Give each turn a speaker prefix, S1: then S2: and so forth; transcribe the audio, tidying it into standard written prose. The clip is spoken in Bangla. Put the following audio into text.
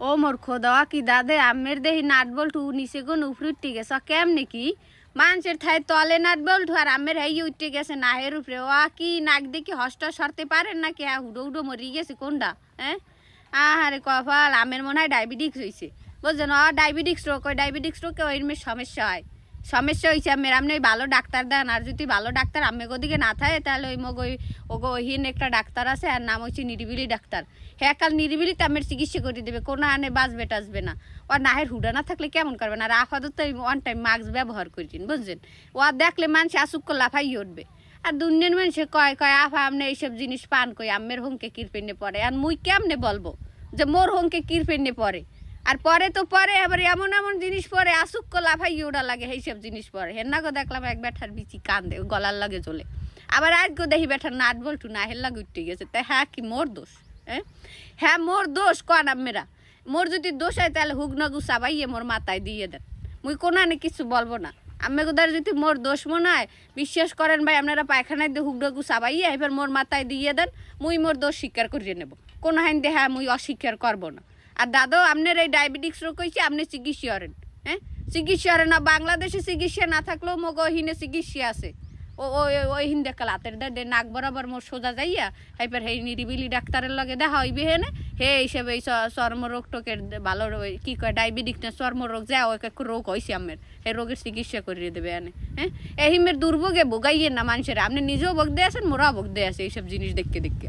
S1: ও মোর খোদা কি দাদে আমের দেহি নাট বল্টু নিচে গুন উপরে উঠে গেছে কেমনে কি মানুষের থাই তলে নাট বল্টু আর আমের হাই উঠে গেছে নাহের উপরে ও কি নাক দেখি হস্ট সরতে পারেন নাকি হুডো হুডো মরি গেছে কোনটা হ্যাঁ আহারে কপাল আমের মনে হয় ডায়াবেটিক্স হয়েছে বুঝছেন ডায়াবেটিক্স রোগ ওই ডায়াবেটিক্স রোগে ওই সমস্যা হয় সমস্যা হয়েছে আমের আপনি ভালো ডাক্তার দেন আর যদি ভালো ডাক্তার আমি ওদিকে না থাকে তাহলে ওই মগ ওই ওগো ওইহিন একটা ডাক্তার আছে আর নাম হচ্ছে নিরিবিলি ডাক্তার হ্যাঁ কাল নিরিবিলিতে আমের চিকিৎসা করে দেবে কোনো আনে বাঁচবে টাচবে না ও নাহের হুডা না থাকলে কেমন করবে না আর আপাতত ওয়ান টাইম মাস্ক ব্যবহার করছেন বুঝছেন ও দেখলে মানুষ আসুক লাফাই উঠবে আর দুনিয়ার মানুষে কয় কয় আফা আপনি এইসব জিনিস পান কই আমের হোমকে কিরপেন্নে পড়ে আর মুই কেমনে বলবো যে মোর হোমকে কিরপেন্নে পড়ে আর পরে তো পরে আবার এমন এমন জিনিস পরে আসুক লাফাই ওটা লাগে এইসব জিনিস পরে হেন না গো দেখলাম এক ব্যাঠার বিচি কান্দে গলার লাগে চলে আবার আজকে দেখি ব্যাঠার নাট বল্টু না হের লাগে উঠতে গেছে তাই হ্যাঁ কি মোর দোষ হ্যাঁ মোর দোষ কন আমেরা মোর যদি দোষ হয় তাহলে হুগনা গুছাবাইয়ে মোর মাথায় দিয়ে দেন মুই কোনানে কিছু বলবো না আমি গোদার যদি মোর দোষ মনে হয় বিশ্বাস করেন ভাই আপনারা পায়খানায় দিয়ে হুগনা গুছাবাইয়ে এবার মোর মাথায় দিয়ে দেন মুই মোর দোষ স্বীকার করিয়ে নেব কোনো হাইন দে হ্যাঁ মুই অস্বীকার করবো না আর দাদা আপনার এই ডায়াবেটিক্স রোগ হয়েছে আপনি চিকিৎসা করেন চিকিৎসা করেন না বাংলাদেশে চিকিৎসা না থাকলেও মগ ওইহিনে চিকিৎসা আছে ওই হিন দেখাল হাতের দে নাক বরাবর মোর সোজা যাইয়া এবার সেই নিরিবিলি ডাক্তারের লগে দেখা হইবে হেনে হে হিসেবে এই চর্মরোগ টোকের ভালো কি কয় ডায়াবেটিক না চর্মরোগ যা ওই এক রোগ হয়েছে আমের এই রোগের চিকিৎসা করিয়ে দেবে এনে এই হিমের দুর্ভোগে ভোগাইয়েন না মানুষের আপনি নিজেও ভোগ দিয়ে আছেন মোরাও ভোগ দিয়ে আছে এইসব জিনিস দেখতে দেখতে